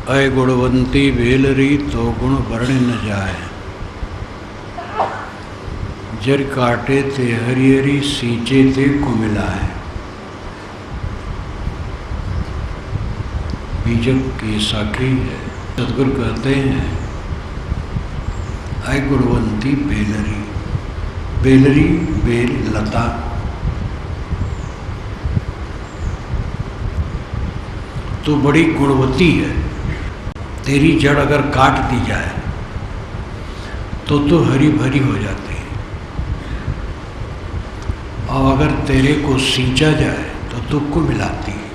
अय गुणवंती बेलरी तो गुण वर्ण न जाए। जर काटे ते हरी हरी सींचे ते कुमिलाए। बीजक की साखी है। सतगुरु कहते हैं अय गुणवंती बेलरी। बेलरी बेल लता, तो बड़ी गुणवती है। तेरी जड़ अगर काट दी जाए तो हरी भरी हो जाती है, और अगर तेरे को सींचा जाए तो दुख को मिलाती है।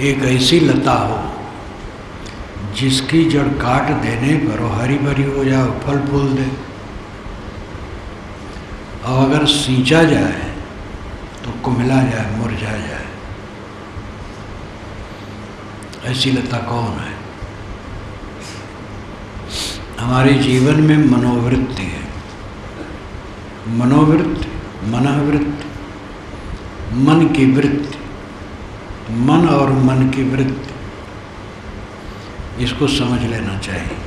एक ऐसी लता हो जिसकी जड़ काट देने पर वो हरी भरी हो जाए, फल फूल दे, और अगर सींचा जाए तो कुमिला जाए, मुरझा जाए। ऐसी लता कौन है? हमारे जीवन में मनोवृत्ति है। मनोवृत्ति, मनःवृत्ति, मन की वृत्ति, मन और मन की वृत्ति, इसको समझ लेना चाहिए।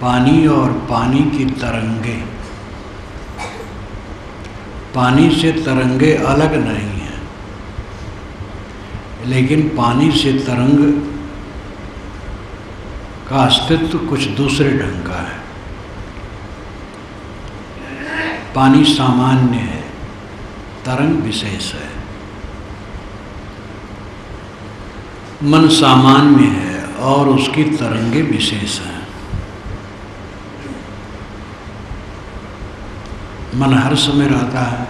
पानी और पानी की तरंगे, पानी से तरंगे अलग नहीं हैं, लेकिन पानी से तरंग का अस्तित्व कुछ दूसरे ढंग का है। पानी सामान्य है, तरंग विशेष है। मन सामान्य है और उसकी तरंगे विशेष हैं। मन हर समय रहता है,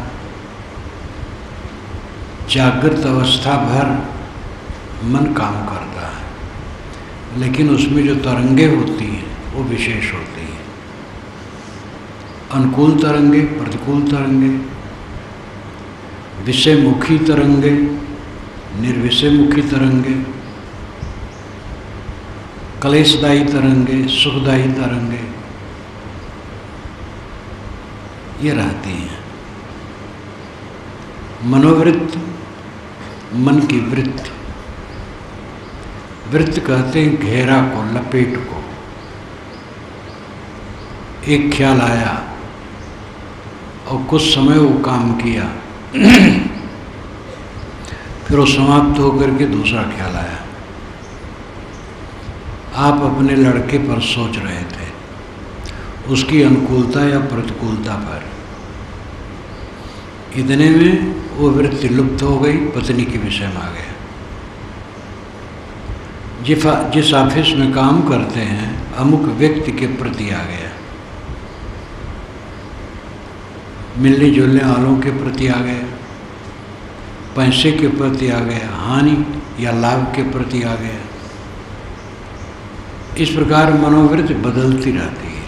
जागृत अवस्था भर मन काम करता है, लेकिन उसमें जो तरंगे होती हैं वो विशेष होती हैं। अनुकूल तरंगे, प्रतिकूल तरंगे, विषयमुखी तरंगे, निर्विषयमुखी तरंगे, क्लेशदायी तरंगे, सुखदायी तरंगे, ये रहती हैं। मनोवृत्ति, मन की वृत्ति। वृत्त कहते हैं घेरा को, लपेट को। एक ख्याल आया और कुछ समय वो काम किया, फिर वो समाप्त होकर के दूसरा ख्याल आया। आप अपने लड़के पर सोच रहे थे, उसकी अनुकूलता या प्रतिकूलता पर। इतने में वो वृत्ति लुप्त हो गई, पत्नी के विषय में आ गया। जिस ऑफिस में काम करते हैं अमुक व्यक्ति के प्रति आ गया, मिलने जुलने वालों के प्रति आ गया, पैसे के प्रति आ गया, हानि या लाभ के प्रति आ गया। इस प्रकार मनोवृत्ति बदलती रहती है।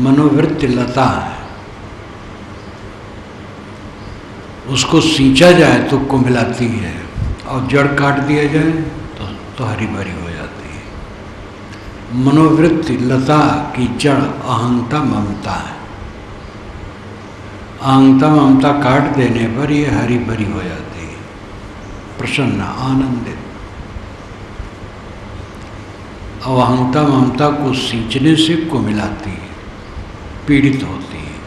मनोवृत्ति लता है, उसको सींचा जाए तो कुमिलाती है, और जड़ काट दिया जाए तो हरी भरी हो जाती है। मनोवृत्ति लता की जड़ अहंता ममता है। अहंता ममता काट देने पर ये हरी भरी हो जाती है, प्रसन्न, आनंदित। और अहंता ममता को सींचने से कुमिलाती है, पीड़ित होती है।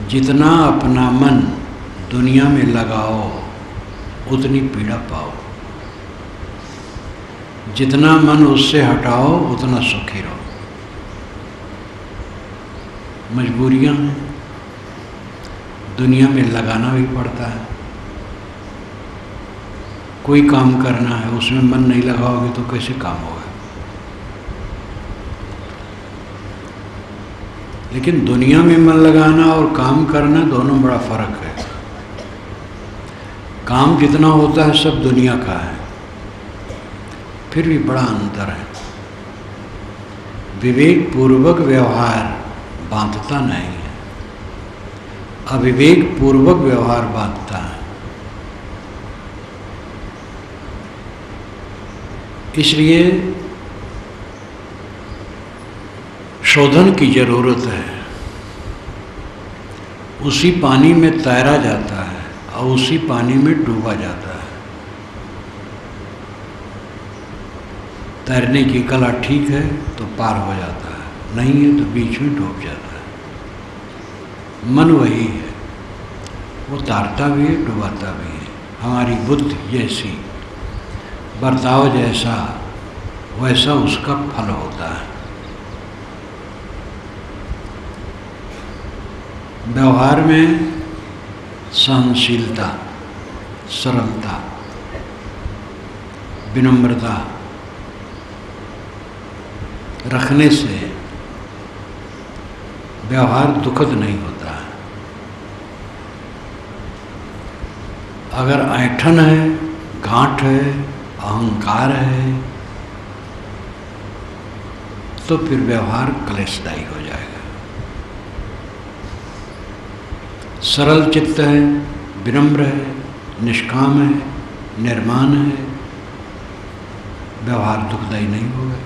जितना अपना मन दुनिया में लगाओ उतनी पीड़ा पाओ, जितना मन उससे हटाओ उतना सुखी रहो। मजबूरियां हैं, दुनिया में लगाना भी पड़ता है। कोई काम करना है, उसमें मन नहीं लगाओगे तो कैसे काम होगा? लेकिन दुनिया में मन लगाना और काम करना दोनों बड़ा फर्क है। काम जितना होता है सब दुनिया का है, फिर भी बड़ा अंतर है। विवेक पूर्वक व्यवहार बांधता नहीं है, अविवेक पूर्वक व्यवहार बांधता है। इसलिए शोधन की जरूरत है। उसी पानी में तैरा जाता है और उसी पानी में डूबा जाता है। तैरने की कला ठीक है तो पार हो जाता है, नहीं है तो बीच में डूब जाता है। मन वही है, वो तारता भी है, डुबाता भी है। हमारी बुद्धि जैसी, बर्ताव जैसा, वैसा उसका फल होता है। व्यवहार में सहनशीलता, सरलता, विनम्रता रखने से व्यवहार दुखद नहीं होता है। अगर ऐंठन है, गांठ है, अहंकार है, तो फिर व्यवहार क्लेशदायी हो जाएगा। सरल चित्त है, विनम्र है, निष्काम है, निर्माण है, व्यवहार दुखदायी नहीं होगा।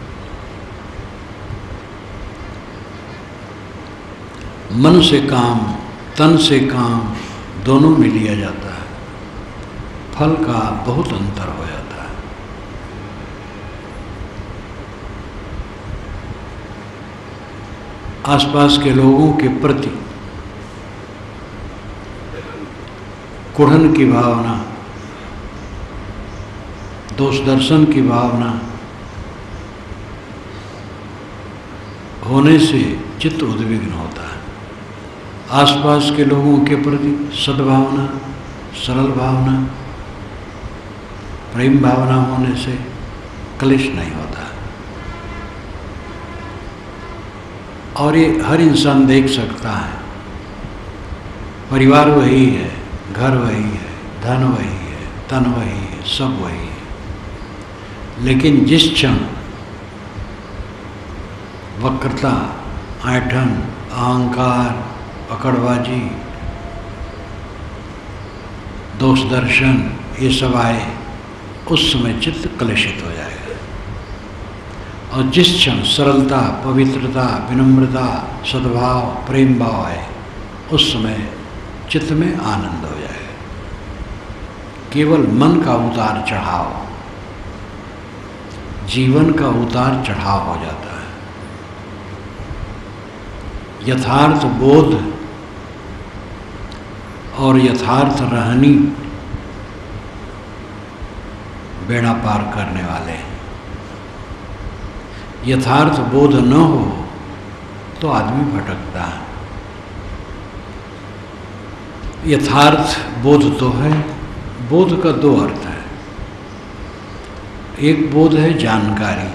मन से काम, तन से काम दोनों में लिया जाता है, फल का बहुत अंतर हो जाता है। आसपास के लोगों के प्रति कुढ़न की भावना, दोष दर्शन की भावना होने से चित्त उद्विग्न होता है। आसपास के लोगों के प्रति सद्भावना, सरल भावना, प्रेम भावना होने से क्लेश नहीं होता। और ये हर इंसान देख सकता है। परिवार वही है, घर वही है, धन वही है, तन वही है, सब वही है, लेकिन जिस क्षण वक्रता, ऐंठन, अहंकार, पकड़बाजी, दोष दर्शन ये सब आए, उस समय चित्त कलुषित हो जाएगा। और जिस क्षण सरलता, पवित्रता, विनम्रता, सद्भाव, प्रेम भाव आए, उस समय चित्त में आनंद हो जाएगा। केवल मन का उतार चढ़ाव, जीवन का उतार चढ़ाव हो जाता है। यथार्थ बोध और यथार्थ रहनी बेड़ा पार करने वाले हैं। यथार्थ बोध न हो तो आदमी भटकता है। यथार्थ बोध तो है, बोध का दो अर्थ है। एक बोध है जानकारी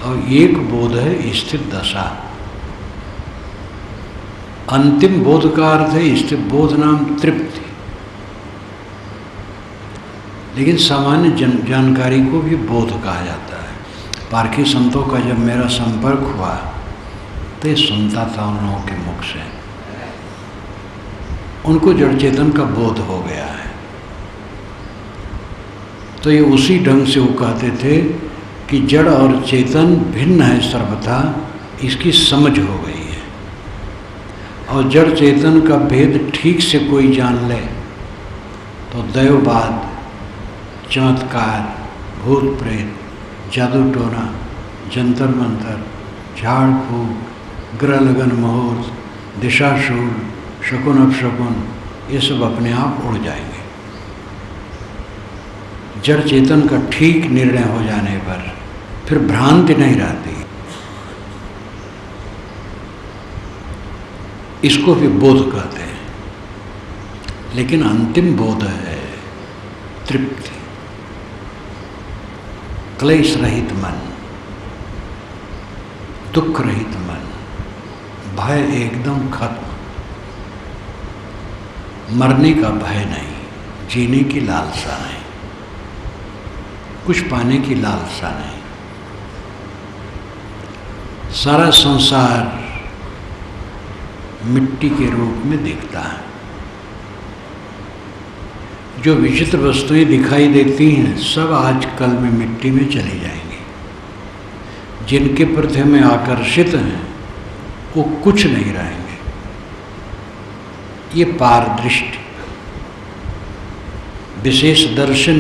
और एक बोध है स्थित दशा। अंतिम बोध का अर्थ है स्थित बोध नाम तृप्ति। लेकिन सामान्य जानकारी को भी बोध कहा जाता है। पारखी संतों का जब मेरा संपर्क हुआ तो ये सुनता था उन लोगों के मुख से, उनको जड़ चेतन का बोध हो गया है। तो ये उसी ढंग से वो कहते थे कि जड़ और चेतन भिन्न है सर्वथा, इसकी समझ हो गई है। और जड़ चेतन का भेद ठीक से कोई जान ले तो दैववाद, चमत्कार, भूत प्रेत, जादू टोना, जंतर मंतर, झाड़ फूक, ग्रह लगन मुहूर्त, दिशाशूल, शकुन अपशकुन, ये सब अपने आप उड़ जाएंगे। जड़ चेतन का ठीक निर्णय हो जाने पर फिर भ्रांति नहीं रहती। इसको भी बोध कहते हैं। लेकिन अंतिम बोध है तृप्ति, क्लेश रहित मन, दुख रहित मन, भय एकदम खत्म, मरने का भय नहीं, जीने की लालसा नहीं, कुछ पाने की लालसा नहीं। सारा संसार मिट्टी के रूप में दिखता है। जो विचित्र वस्तुएं दिखाई देती हैं सब आज कल में मिट्टी में चली जाएंगी। जिनके प्रति हमें आकर्षित हैं वो कुछ नहीं रहेंगे। ये पारदृष्टि, विशेष दर्शन,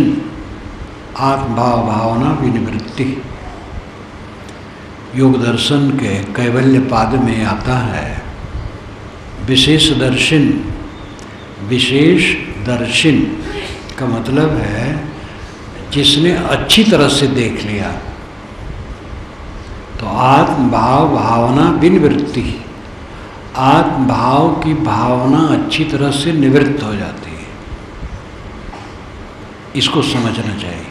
आत्मभाव भावना विनिवृत्ति। योग दर्शन के कैवल्य पाद में आता है विशेष दर्शन। विशेष दर्शन का मतलब है जिसने अच्छी तरह से देख लिया। तो आत्मभाव भावना विनिवृत्ति, आत्मभाव की भावना अच्छी तरह से निवृत्त हो जाती है। इसको समझना चाहिए।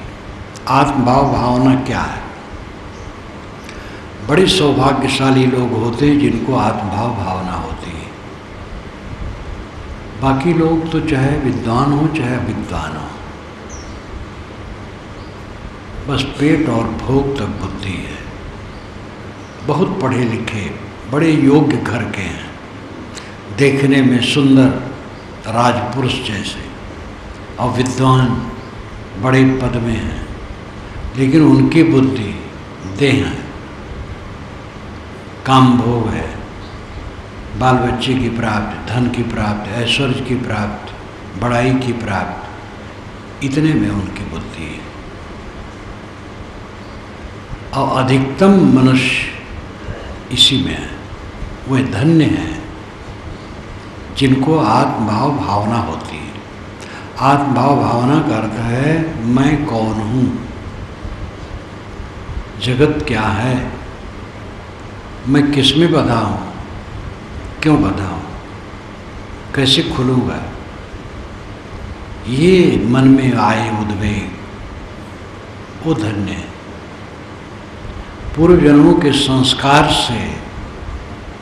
आत्मभाव भावना क्या है? बड़े सौभाग्यशाली लोग होते हैं जिनको आत्मभाव भावना होती है। बाकी लोग तो चाहे विद्वान हो चाहे अविद्वान हो, बस पेट और भोग तक बुद्धि है। बहुत पढ़े लिखे, बड़े योग्य घर के हैं, देखने में सुंदर राजपुरुष जैसे, और विद्वान बड़े पद में हैं, लेकिन उनकी बुद्धि देह है, काम भोग है, बाल बच्चे की प्राप्ति, धन की प्राप्ति, ऐश्वर्य की प्राप्ति, बड़ाई की प्राप्ति, इतने में उनकी बुद्धि है। और अधिकतम मनुष्य इसी में है। वे धन्य हैं जिनको आत्मभाव भावना होती है। आत्मभाव भावना का अर्थ है मैं कौन हूँ, जगत क्या है, मैं किस में बंधा हूँ, क्यों बंधा हूँ, कैसे खुलूँगा। ये मन में आए उद्वेग, वो धन्य है। पूर्व जन्मों के संस्कार से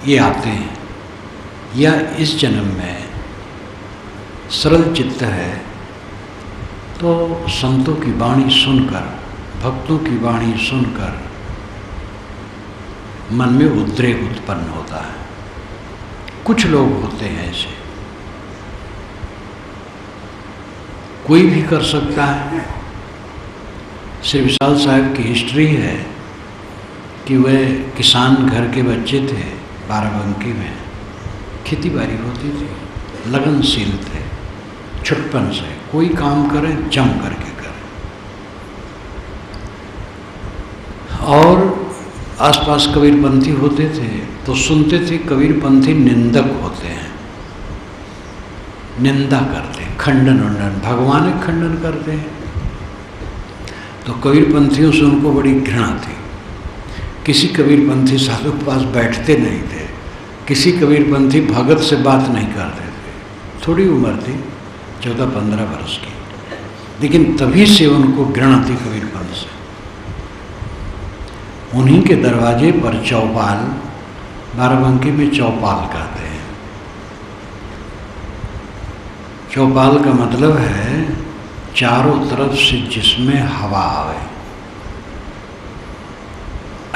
ये आते हैं, या इस जन्म में सरल चित्त है तो संतों की वाणी सुनकर, भक्तों की वाणी सुनकर मन में उद्रेक उत्पन्न होता है। कुछ लोग होते हैं ऐसे, कोई भी कर सकता है। श्री विशाल साहब की हिस्ट्री है कि वह किसान घर के बच्चे थे, बाराबंकी में खेती बाड़ी होती थी, लगनशील थे, छुटपन से कोई काम करें जम करके करें। और आसपास कबीरपंथी होते थे तो सुनते थे कबीरपंथी निंदक होते हैं, निंदा करते, खंडन उंडन, भगवान खंडन करते हैं। तो कबीरपंथियों से उनको बड़ी घृणा थी। किसी कबीरपंथी साधु के पास बैठते नहीं थे, किसी कबीरपंथी भगत से बात नहीं करते थे। थोड़ी उम्र थी, 14-15 वर्ष की, लेकिन तभी से उनको घृणा थी कबीरपंथ से। उन्हीं के दरवाजे पर चौपाल, बाराबंकी में चौपाल कहते हैं। चौपाल का मतलब है चारों तरफ से जिसमें हवा आवे,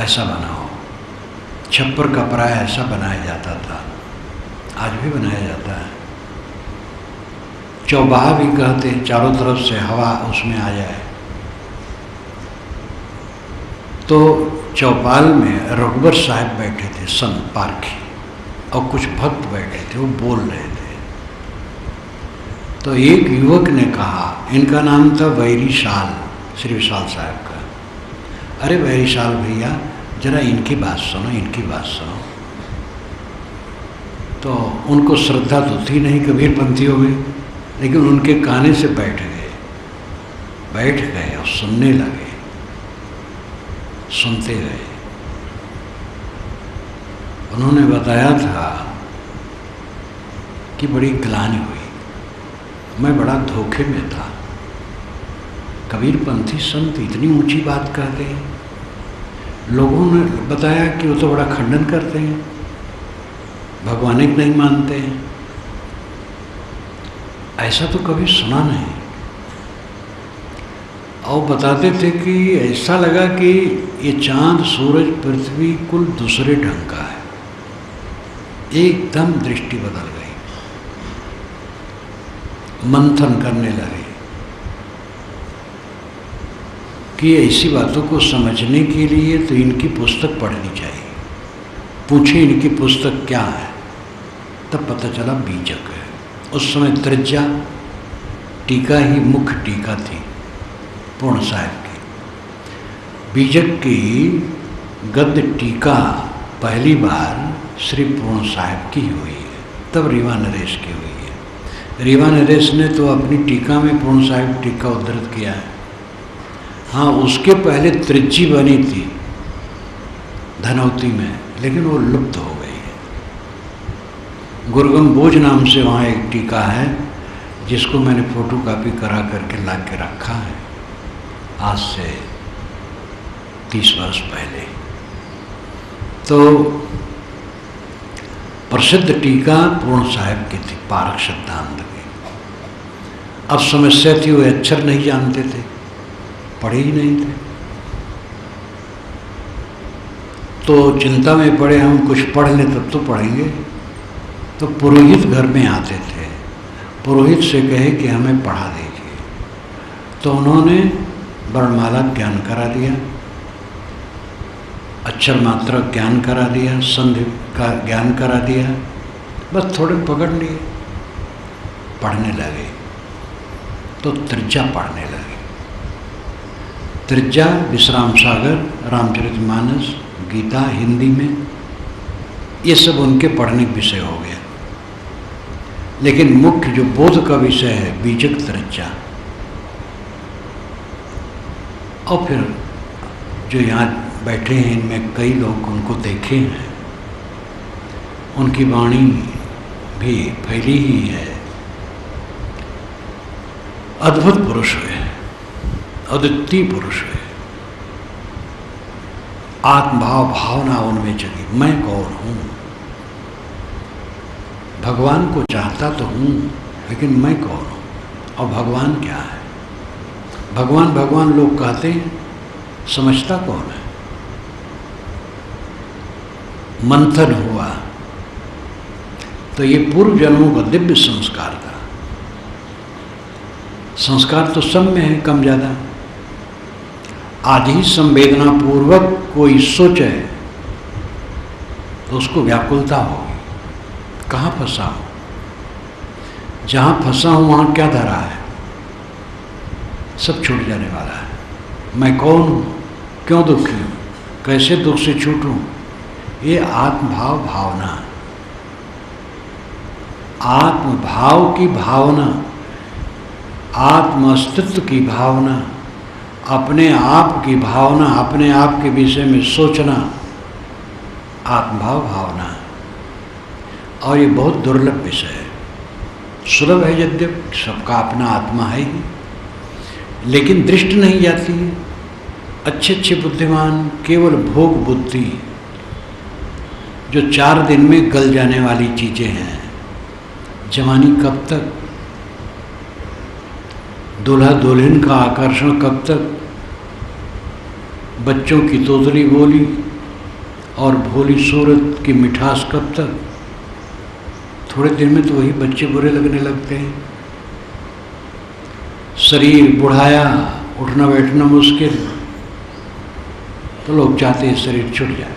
ऐसा बना हो। छप्पर का प्राय ऐसा बनाया जाता था, आज भी बनाया जाता है। चौबाहा भी कहते हैं, चारों तरफ से हवा उसमें आ जाए। तो चौपाल में रघुबर साहब बैठे थे, संत पारखी, और कुछ भक्त बैठे थे, वो बोल रहे थे। तो एक युवक ने कहा, इनका नाम था वैरीशाल, श्री विशाल साहब का। अरे वैरीशाल भैया, जरा इनकी बात सुनो, इनकी बात सुनो। तो उनको श्रद्धा तो थी नहीं कबीरपंथियों में, लेकिन उनके काने से बैठ गए और सुनने लगे, सुनते गए। उन्होंने बताया था कि बड़ी ग्लानि हुई, मैं बड़ा धोखे में था। कबीरपंथी संत इतनी ऊंची बात कहते हैं। लोगों ने बताया कि वो तो बड़ा खंडन करते हैं, भगवान एक नहीं मानते हैं। ऐसा तो कभी सुना नहीं। और बताते थे कि ऐसा लगा कि ये चांद सूरज पृथ्वी कुल दूसरे ढंग का है। एकदम दृष्टि बदल गई, मंथन करने लगे कि ऐसी बातों को समझने के लिए तो इनकी पुस्तक पढ़नी चाहिए। पूछे इनकी पुस्तक क्या है, तब पता चला बीजक है। उस समय त्रिज्या टीका ही मुख्य टीका थी पूर्ण साहिब की। बीजक की गद्य टीका पहली बार श्री पूर्ण साहिब की हुई है, तब रीवा नरेश की हुई है। रीवा नरेश ने तो अपनी टीका में पूर्ण साहिब टीका उद्धृत किया है। हाँ, उसके पहले त्रिज्जी बनी थी धनौती में, लेकिन वो लुप्त हो गई है। गुरगम बोझ नाम से वहाँ एक टीका है जिसको मैंने फोटो कॉपी करा करके ला के रखा है, आज से 30 वर्ष पहले। तो प्रसिद्ध टीका पूर्ण साहिब की थी, पारक सिद्धांत की। अब समस्या थी वो अक्षर नहीं जानते थे, पढ़े ही नहीं थे, तो चिंता में पड़े हम कुछ पढ़ लें तब तो पढ़ेंगे। तो पुरोहित घर में आते थे, पुरोहित से कहे कि हमें पढ़ा दीजिए, तो उन्होंने वर्णमाला ज्ञान करा दिया, अक्षर मात्रा ज्ञान करा दिया, संधि का ज्ञान करा दिया, बस थोड़े पकड़ लिए, पढ़ने लगे। तो त्रिज्या पढ़ने लगे। त्रिज्या, विश्राम सागर, रामचरितमानस, गीता हिंदी में, ये सब उनके पढ़ने का विषय हो गया। लेकिन मुख्य जो बोध का विषय है बीजक त्रिज्या। और फिर जो यहाँ बैठे हैं इनमें कई लोग उनको देखे हैं, उनकी वाणी भी फैली ही है। अद्भुत पुरुष है, अद्वितीय पुरुष है। आत्मभाव भावना उनमें जगी, मैं कौन हूँ, भगवान को चाहता तो हूँ, लेकिन मैं कौन हूँ और भगवान क्या है। भगवान भगवान लोग कहते हैं, समझता कौन है। मंथन हुआ तो ये पूर्व जन्मों का दिव्य संस्कार था। संस्कार तो सब में है, कम ज़्यादा। आज ही संवेदना पूर्वक कोई सोचे तो उसको व्याकुलता होगी, कहाँ फंसा हूँ, जहाँ फंसा हूँ वहाँ क्या धरा है, सब छूट जाने वाला है। मैं कौन हूँ, क्यों दुखी हूँ, कैसे दुख से छूटूँ, ये आत्मभाव भावना, आत्मभाव की भावना, आत्म अस्तित्व की भावना, अपने आप की भावना, अपने आप के विषय में सोचना, आत्मभाव भावना। और ये बहुत दुर्लभ विषय है। सुलभ है यद्यपि, सबका अपना आत्मा है ही, लेकिन दृष्टि नहीं जाती है। अच्छे अच्छे बुद्धिमान केवल भोग बुद्धि, जो 4 दिन में गल जाने वाली चीज़ें हैं। जवानी कब तक, दूल्हा दुल्हन का आकर्षण कब तक, बच्चों की तोतली बोली और भोली सूरत की मिठास कब तक। थोड़े दिन में तो वही बच्चे बुरे लगने लगते हैं। शरीर बुढ़ाया, उठना बैठना मुश्किल, तो लोग चाहते हैं शरीर छूट जाए।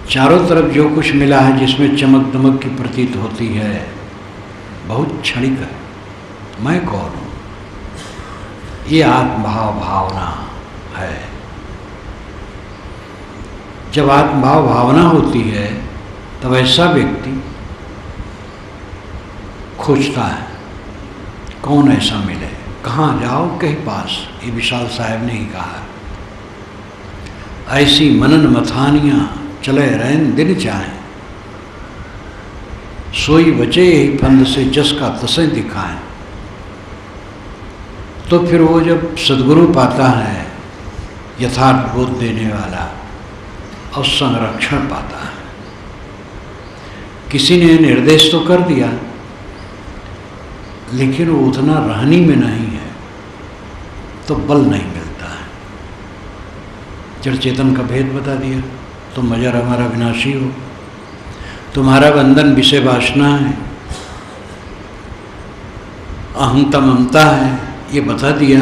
चारों तरफ जो कुछ मिला है जिसमें चमक दमक की प्रतीत होती है, बहुत क्षणिक है। मैं कौन हूँ, ये आत्मभाव भावना है। जब आत्मभाव भावना होती है तब ऐसा व्यक्ति खोजता है कौन ऐसा मिले, कहाँ जाओ कहीं पास। ये विशाल साहब ने ही कहा, ऐसी मनन मथानियाँ चले रहन दिन चाहें, सोई बचे ही फंद से जस का तसें दिखाएं। तो फिर वो जब सद्गुरु पाता है, यथार्थ बोध देने वाला, और संरक्षण पाता है। किसी ने निर्देश तो कर दिया, लेकिन वो उतना रहनी में नहीं है, तो बल नहीं मिलता है। जड़ चेतन का भेद बता दिया, तुम मजर हमारा विनाशी हो, तुम्हारा बंधन विषय वासना है, अहंता ममता है, ये बता दिया।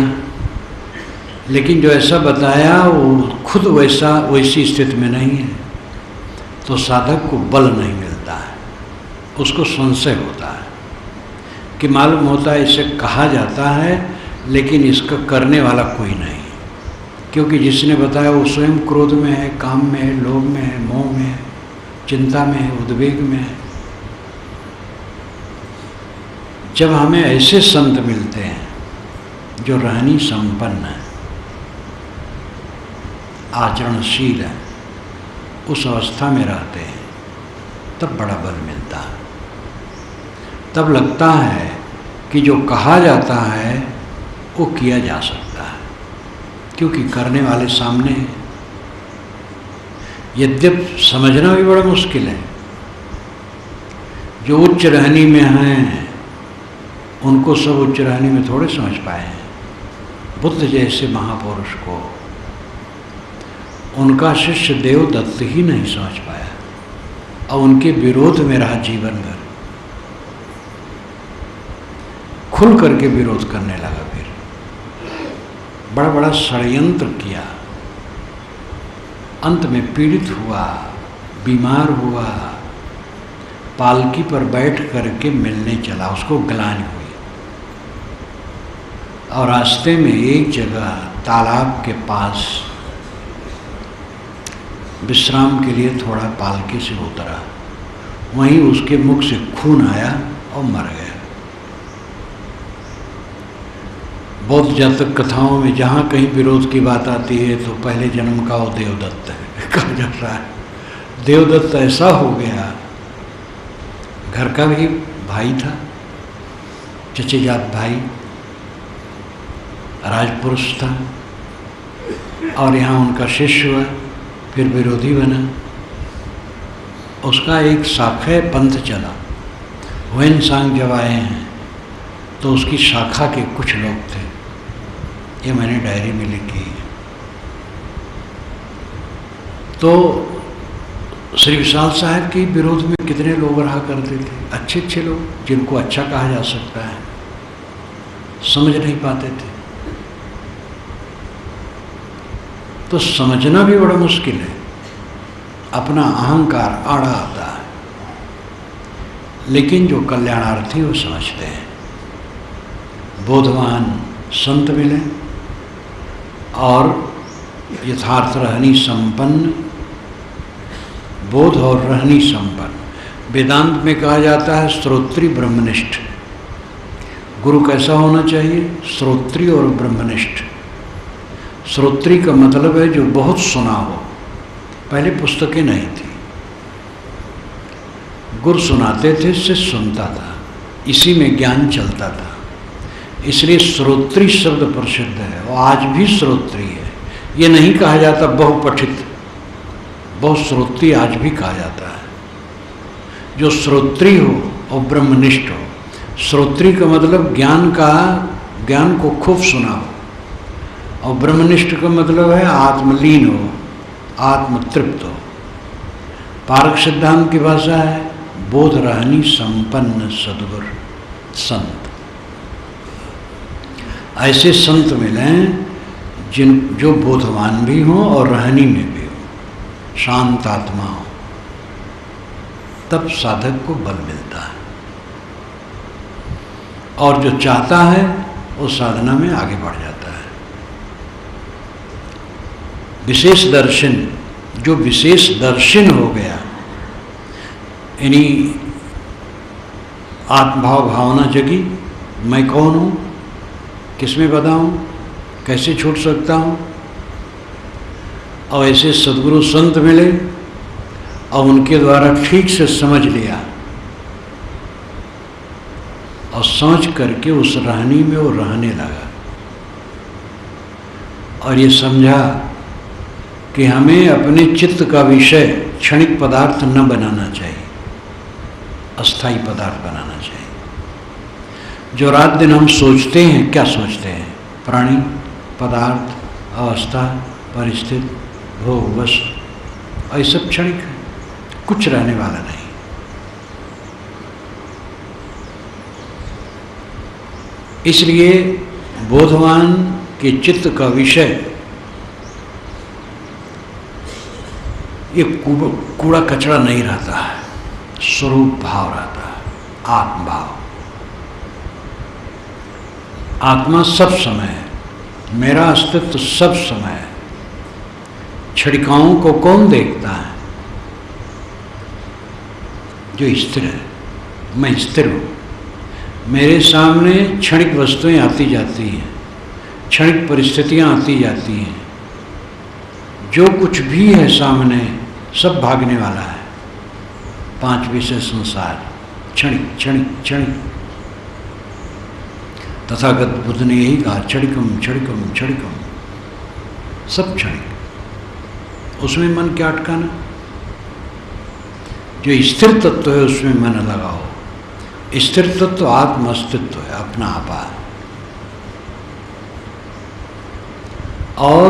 लेकिन जो ऐसा बताया वो खुद वैसी स्थिति में नहीं है, तो साधक को बल नहीं मिलता है। उसको संशय होता है कि मालूम होता है इसे कहा जाता है लेकिन इसका करने वाला कोई नहीं, क्योंकि जिसने बताया वो स्वयं क्रोध में है, काम में है, लोभ में है, मोह में है, चिंता में है, उद्वेग में है। जब हमें ऐसे संत मिलते हैं जो रहनी संपन्न है, आचरणशील है, उस अवस्था में रहते हैं, तब बड़ा बल मिलता है। तब लगता है कि जो कहा जाता है वो किया जा सकता है, क्योंकि करने वाले सामने हैं। यद्यपि समझना भी बड़ा मुश्किल है। जो उच्च रहनी में हैं उनको सब उच्च रहनी में थोड़े समझ पाए हैं। बुद्ध जैसे महापुरुष को उनका शिष्य देवदत्त ही नहीं समझ पाया और उनके विरोध में रहा जीवन भर, खुल करके विरोध करने लगा। फिर बड़ा बड़ा षड्यंत्र किया, अंत में पीड़ित हुआ, बीमार हुआ, पालकी पर बैठ करके मिलने चला, उसको ग्लानि हुई और रास्ते में एक जगह तालाब के पास विश्राम के लिए थोड़ा पालकी से उतरा, वहीं उसके मुख से खून आया और मर गया। बौद्ध जातक कथाओं में जहाँ कहीं विरोध की बात आती है तो पहले जन्म का वो देवदत्त है कहा जाता है। देवदत्त ऐसा हो गया, घर का भी भाई था, चचेजात भाई, राजपुरुष था, और यहाँ उनका शिष्य हुआ, फिर विरोधी बना। उसका एक शाखा पंथ चला। ह्वेनसांग जब आए हैं तो उसकी शाखा के कुछ लोग थे, ये मैंने डायरी में लिखी है। तो श्री विशाल साहब के विरोध में कितने लोग रहा करते थे, अच्छे अच्छे लोग जिनको अच्छा कहा जा सकता है, समझ नहीं पाते थे। तो समझना भी बड़ा मुश्किल है, अपना अहंकार आड़ा आता है, लेकिन जो कल्याणार्थी वो समझते हैं। बोधवान संत मिले और यथार्थ रहनी संपन्न, बोध और रहनी संपन्न। वेदांत में कहा जाता है श्रोत्री ब्रह्मनिष्ठ। गुरु कैसा होना चाहिए? श्रोत्री और ब्रह्मनिष्ठ। श्रोत्री का मतलब है जो बहुत सुना हो। पहले पुस्तकें नहीं थी, गुरु सुनाते थे, शिष्य सुनता था, इसी में ज्ञान चलता था। इसलिए श्रोत्री शब्द प्रसिद्ध है और आज भी श्रोत्री है। ये नहीं कहा जाता बहुपठित, बहुश्रोत्री आज भी कहा जाता है। जो श्रोत्री हो और ब्रह्मनिष्ठ हो। श्रोत्री का मतलब ज्ञान को खूब सुना हो, और ब्रह्मनिष्ठ का मतलब है आत्मलीन हो, आत्मतृप्त हो। पारक सिद्धांत की भाषा है बोध रहनी संपन्न सद्गुर संत। ऐसे संत मिलें जो बोधवान भी हों और रहनी में भी हो, शांत आत्मा हो, तब साधक को बल मिलता है। और जो चाहता है वो साधना में आगे बढ़ जाता है। विशेष दर्शन, जो विशेष दर्शन हो गया, यानी आत्मभाव भावना जगी, मैं कौन हूँ, किसमें बधा हूँ, कैसे छूट सकता हूँ। और ऐसे सद्गुरु संत मिले और उनके द्वारा ठीक से समझ लिया और समझ करके उस रहनी में वो रहने लगा। और ये समझा कि हमें अपने चित्त का विषय क्षणिक पदार्थ न बनाना चाहिए, अस्थाई पदार्थ बनाना चाहिए। जो रात दिन हम सोचते हैं, क्या सोचते हैं? प्राणी, पदार्थ, अवस्था, परिस्थिति, भोग, वस्तु, ये सब क्षणिक है, कुछ रहने वाला नहीं। इसलिए बोधवान के चित्त का विषय ये कूड़ा कचरा नहीं रहता है, स्वरूप भाव रहता है। आत्मभाव। आत्मा सब समय है, मेरा अस्तित्व सब समय है। क्षणिकाओं को कौन देखता है? जो स्थिर है। मैं स्थिर हूँ, मेरे सामने क्षणिक वस्तुएं आती जाती हैं, क्षणिक परिस्थितियाँ आती जाती हैं। जो कुछ भी है सामने सब भागने वाला है। 5 विषय संसार क्षणिक क्षणिक क्षणिक। तथागत बुद्ध ने यही कहा, क्षणिकम क्षणिकम क्षणिकम, सब क्षणिक। उसमें मन क्या अटकाना? जो स्थिर तत्व है उसमें मन लगाओ। स्थिर तत्व आत्म अस्तित्व है, अपना आपा है। और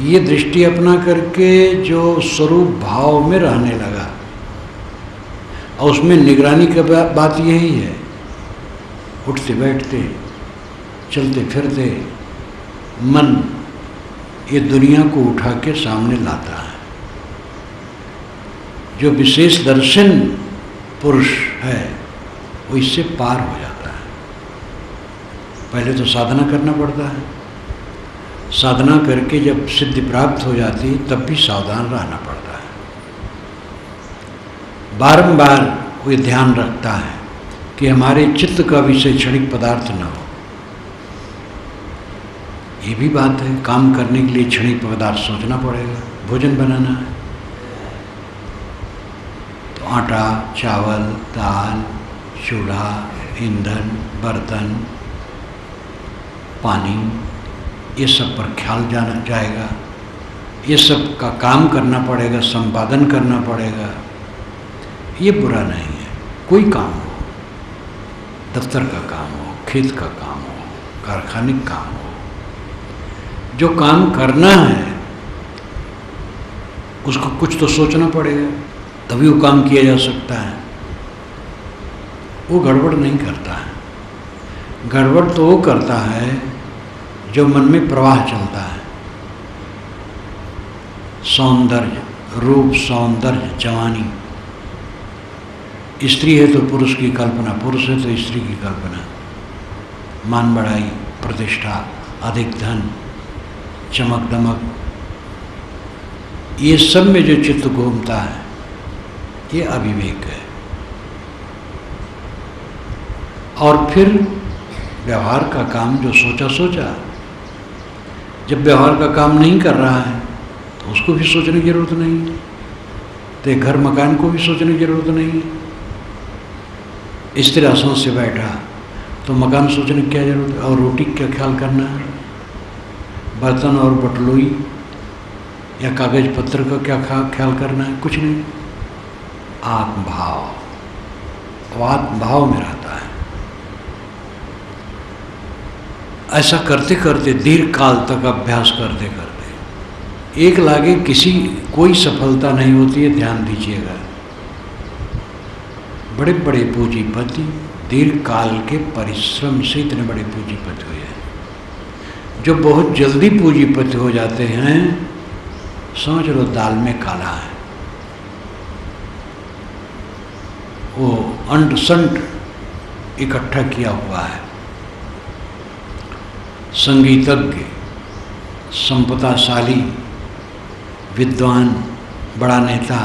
ये दृष्टि अपना करके जो स्वरूप भाव में रहने लगा, और उसमें निगरानी की बात यही है। उठते बैठते चलते फिरते मन ये दुनिया को उठा के सामने लाता है। जो विशेष दर्शन पुरुष है वो इससे पार हो जाता है। पहले तो साधना करना पड़ता है। साधना करके जब सिद्धि प्राप्त हो जाती तब भी सावधान रहना पड़ता है। बारंबार वो ध्यान रखता है कि हमारे चित्त का विषय क्षणिक पदार्थ न हो। ये भी बात है, काम करने के लिए क्षणिक पदार्थ सोचना पड़ेगा। भोजन बनाना है तो आटा, चावल, दाल, चूल्हा, ईंधन, बर्तन, पानी, ये सब पर ख्याल जाना जाएगा। ये सब का काम करना पड़ेगा, संपादन करना पड़ेगा। ये बुरा नहीं है। कोई काम हो, दफ्तर का काम हो, खेत का काम हो, कारखानिक काम हो, जो काम करना है उसको कुछ तो सोचना पड़ेगा, तभी वो काम किया जा सकता है। वो गड़बड़ नहीं करता है। गड़बड़ तो वो करता है जो मन में प्रवाह चलता है। सौंदर्य, रूप, सौंदर्य, जवानी। स्त्री है तो पुरुष की कल्पना, पुरुष है तो स्त्री की कल्पना। मान बढ़ाई, प्रतिष्ठा, अधिक धन, चमक दमक, ये सब में जो चित्त घूमता है ये अविवेक है। और फिर व्यवहार का काम जो सोचा सोचा, जब व्यवहार का काम नहीं कर रहा है तो उसको भी सोचने की जरूरत नहीं है। तो घर मकान को भी सोचने की जरूरत नहीं है। स्थिर आसन से बैठा तो मकान सोचने की क्या जरूरत है? और रोटी क्या ख्याल करना है? बर्तन और बटलोई या कागज पत्र का क्या ख्याल करना है? कुछ नहीं। आत्मभाव, आत्मभाव में रहता है। ऐसा करते करते दीर्घ काल तक अभ्यास करते करते एक लागे किसी कोई सफलता नहीं होती है। ध्यान दीजिएगा, बड़े बड़े पूंजीपति दीर्घ काल के परिश्रम से इतने बड़े पूंजीपति हुए हैं। जो बहुत जल्दी पूंजीपति हो जाते हैं, समझ लो दाल में काला है। वो अंड संड इकट्ठा किया हुआ है। संगीतज्ञ, संपदाशाली, विद्वान, बड़ा नेता,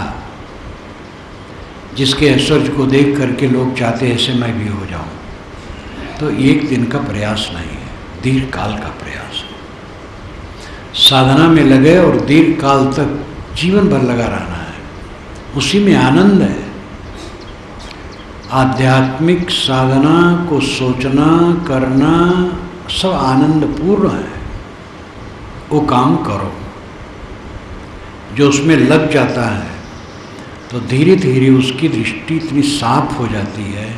जिसके ऐश्वर्य को देख करके लोग चाहते हैं ऐसे मैं भी हो जाऊं, तो एक दिन का प्रयास नहीं है, दीर्घ काल का प्रयास है। साधना में लगे और दीर्घ काल तक जीवन भर लगा रहना है, उसी में आनंद है। आध्यात्मिक साधना को सोचना करना सब आनंद पूर्ण है। वो काम करो जो उसमें लग जाता है तो धीरे धीरे उसकी दृष्टि इतनी साफ हो जाती है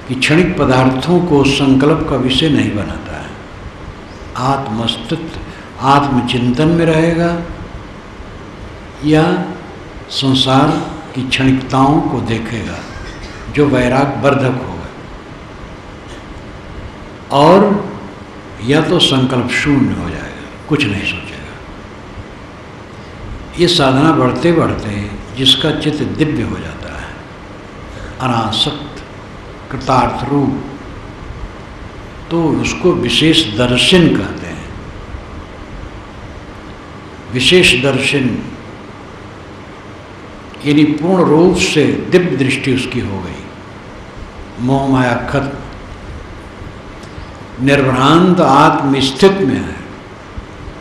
कि क्षणिक पदार्थों को संकल्प का विषय नहीं बनाता है। आत्मस्तित्व, आत्मचिंतन में रहेगा या संसार की क्षणिकताओं को देखेगा जो वैराग वर्धक होगा, और या तो संकल्प शून्य हो जाएगा, कुछ नहीं सोचेगा। ये साधना बढ़ते बढ़ते जिसका चित्त दिव्य हो जाता है, अनासक्त, कृतार्थ रूप, तो उसको विशेष दर्शन कहते हैं। विशेष दर्शन यानी पूर्ण रूप से दिव्य दृष्टि उसकी हो गई, मोह माया खत्म, निर्भ्रांत आत्म स्थित में है।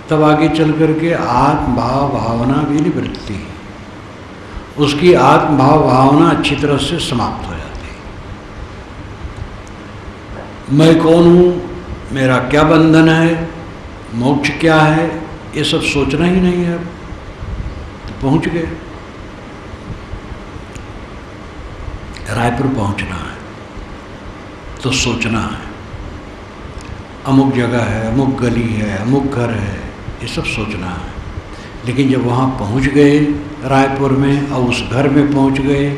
तब आगे चल करके आत्म भाव भावना भी निवृत्ति है, उसकी आत्म भाव भावना अच्छी तरह से समाप्त हो जाती है। मैं कौन हूँ, मेरा क्या बंधन है, मोक्ष क्या है, ये सब सोचना ही नहीं है। तो पहुँच गए, रायपुर पहुँचना है तो सोचना है, अमुक जगह है, अमुक गली है, अमुक घर है, ये सब सोचना है। लेकिन जब वहाँ पहुँच गए रायपुर में और उस घर में पहुँच गए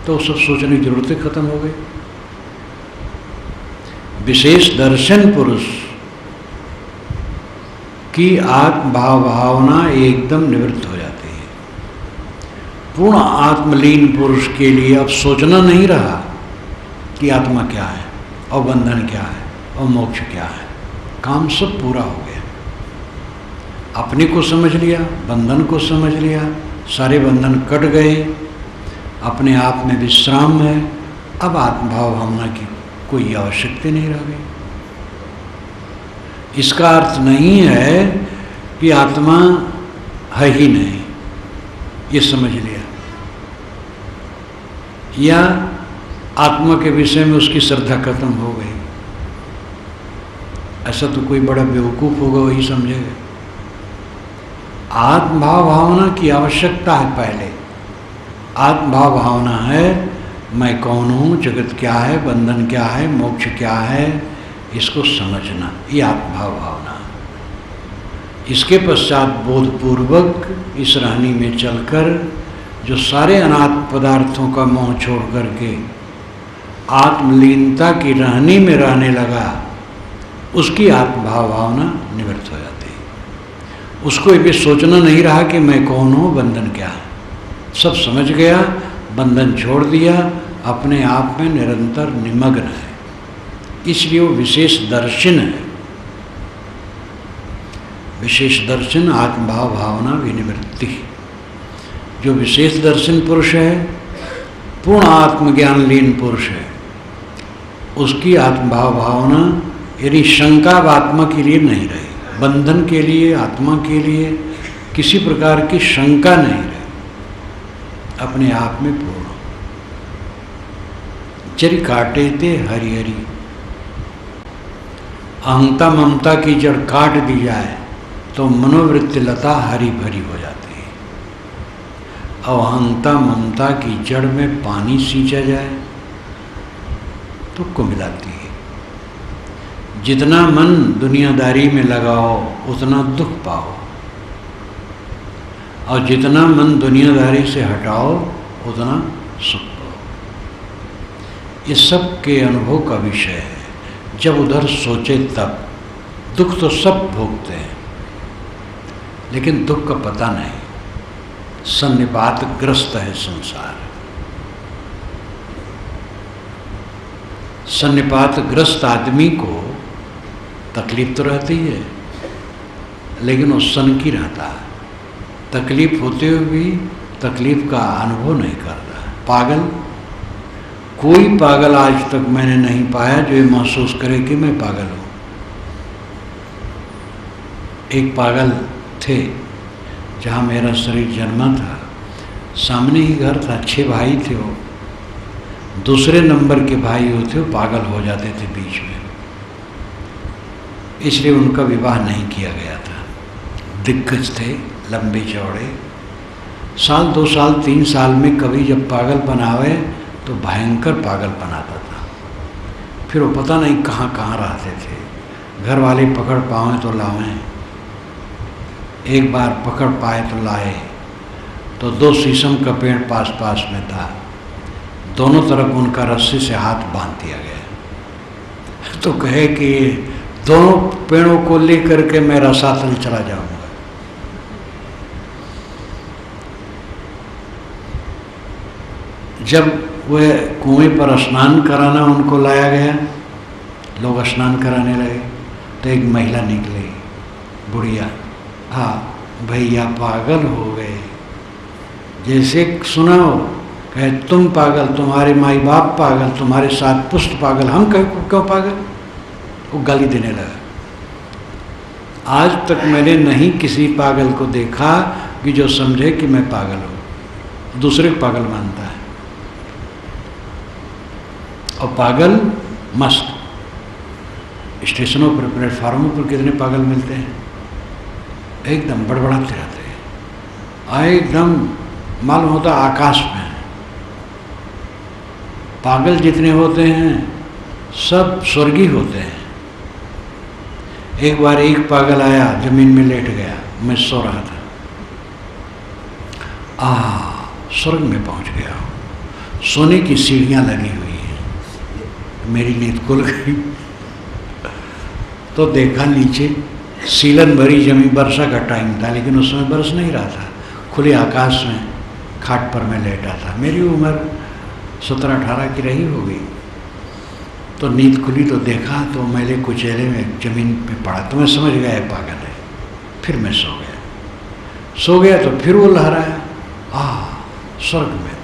तो सब सोचने की जरूरतें खत्म हो गई। विशेष दर्शन पुरुष की आत्म भाव भावना एकदम निवृत्त हो जाती है। पूर्ण आत्मलीन पुरुष के लिए अब सोचना नहीं रहा कि आत्मा क्या है और बंधन क्या है और मोक्ष क्या है। काम सब पूरा हो गया, अपने को समझ लिया, बंधन को समझ लिया, सारे बंधन कट गए, अपने आप में विश्राम है। अब आत्मभाव भावना की कोई आवश्यकता नहीं रह गई। इसका अर्थ नहीं है कि आत्मा है ही नहीं, ये समझ लिया, या आत्मा के विषय में उसकी श्रद्धा खत्म हो गई। ऐसा तो कोई बड़ा बेवकूफ़ होगा वही समझेगा। आत्मभाव भावना की आवश्यकता है। पहले आत्मभाव भावना है, मैं कौन हूँ, जगत क्या है, बंधन क्या है, मोक्ष क्या है, इसको समझना, ये आत्मभाव भावना। इसके पश्चात बोधपूर्वक इस रहनी में चलकर जो सारे अनात्म पदार्थों का मोह छोड़ करके आत्मलीनता की रहनी में रहने लगा, उसकी आत्मभाव भावना निवृत्त हो जाती है। उसको ये भी सोचना नहीं रहा कि मैं कौन हूँ, बंधन क्या है, सब समझ गया, बंधन छोड़ दिया, अपने आप में निरंतर निमग्न है। इसलिए वो विशेष दर्शन है। विशेष दर्शन आत्मभाव भावना विनिवृत्ति। जो विशेष दर्शन पुरुष है, पूर्ण आत्मज्ञान लीन पुरुष है, उसकी आत्मभाव भावना यानी शंका अब आत्मा के लिए नहीं रही, बंधन के लिए, आत्मा के लिए किसी प्रकार की शंका नहीं रही, अपने आप में पूर्ण। जरी काटे थे हरि हरि, अहंता ममता की जड़ काट दी जाए तो मनोवृत्ति लता हरी भरी हो जाती है। और अहंता ममता की जड़ में पानी सींचा जाए तो कुमिलाती है। जितना मन दुनियादारी में लगाओ उतना दुख पाओ, और जितना मन दुनियादारी से हटाओ उतना सुख पाओ। ये सब के अनुभव का विषय है। जब उधर सोचे तब दुख तो सब भोगते हैं, लेकिन दुख का पता नहीं, सन्निपातग्रस्त है संसार। सन्निपातग्रस्त आदमी को तकलीफ तो रहती है, लेकिन वो सनकी रहता है। तकलीफ होते हुए भी तकलीफ का अनुभव नहीं कर रहा। पागल, कोई पागल आज तक मैंने नहीं पाया जो ये महसूस करे कि मैं पागल हूँ। एक पागल थे जहाँ मेरा शरीर जन्मा था, सामने ही घर था, 6 भाई थे। वो दूसरे नंबर के भाई होते, वो पागल हो जाते थे बीच में, इसलिए उनका विवाह नहीं किया गया था। दिग्गज थे, लंबे चौड़े, साल 2 साल 3 साल में कभी जब पागल बनावे तो भयंकर पागल बनाता था। फिर वो पता नहीं कहाँ कहाँ रहते थे। घर वाले पकड़ पाएँ तो लाएं, एक बार पकड़ पाए तो लाए तो 2 शीशम का पेड़ पास पास में था, दोनों तरफ उनका रस्सी से हाथ बांध दिया गया। तो कहे कि दोनों पेड़ों को लेकर के मैं रसातल चला जाऊंगा। जब वह कुएं पर स्नान कराना उनको लाया गया, लोग स्नान कराने लगे तो एक महिला निकली, बुढ़िया, हाँ भैया पागल हो गए। जैसे सुनाओ, कहे तुम पागल, तुम्हारे माई बाप पागल, तुम्हारे साथ पुष्ट पागल, हम क्यों पागल? वो गाली देने लगा। आज तक मैंने नहीं किसी पागल को देखा कि जो समझे कि मैं पागल हूँ, दूसरे को पागल मानता है। और पागल मस्त, स्टेशनों पर, प्लेटफार्मों पर कितने पागल मिलते हैं, एकदम बड़बड़ाते रहते हैं, एकदम मालूम होता आकाश में। पागल जितने होते हैं सब स्वर्गीय होते हैं। एक बार एक पागल आया, जमीन में लेट गया, मैं सो रहा था, स्वर्ग में पहुंच गया, सोने की सीढ़ियां लगी हुई हैं, मेरी नींद खुल गई। तो देखा नीचे सीलन भरी जमीन, वर्षा का टाइम था लेकिन उस समय बरस नहीं रहा था, खुले आकाश में खाट पर मैं लेटा था। मेरी उम्र 17-18 की रही होगी। तो नींद खुली तो देखा तो मैले कुचेले में जमीन पे पड़ा, तो मैं समझ गया पागल है। फिर मैं सो गया तो फिर वो लहराया, स्वर्ग में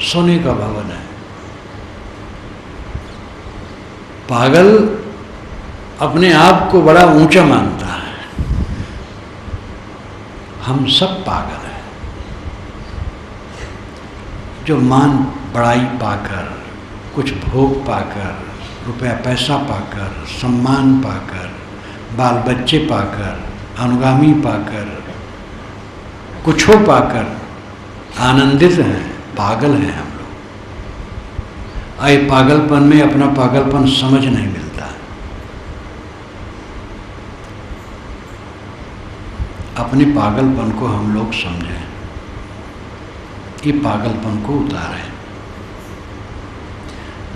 सोने का भवन है। पागल अपने आप को बड़ा ऊंचा मानता है। हम सब पागल हैं। जो मान बड़ाई पाकर, कुछ भोग पाकर, रुपया पैसा पाकर, सम्मान पाकर, बाल बच्चे पाकर, अनुगामी पाकर, कुछ हो पाकर आनंदित हैं, पागल हैं हम लोग। आए पागलपन में अपना पागलपन समझ नहीं मिलता। अपने पागलपन को हम लोग समझें, कि पागलपन को उतारें।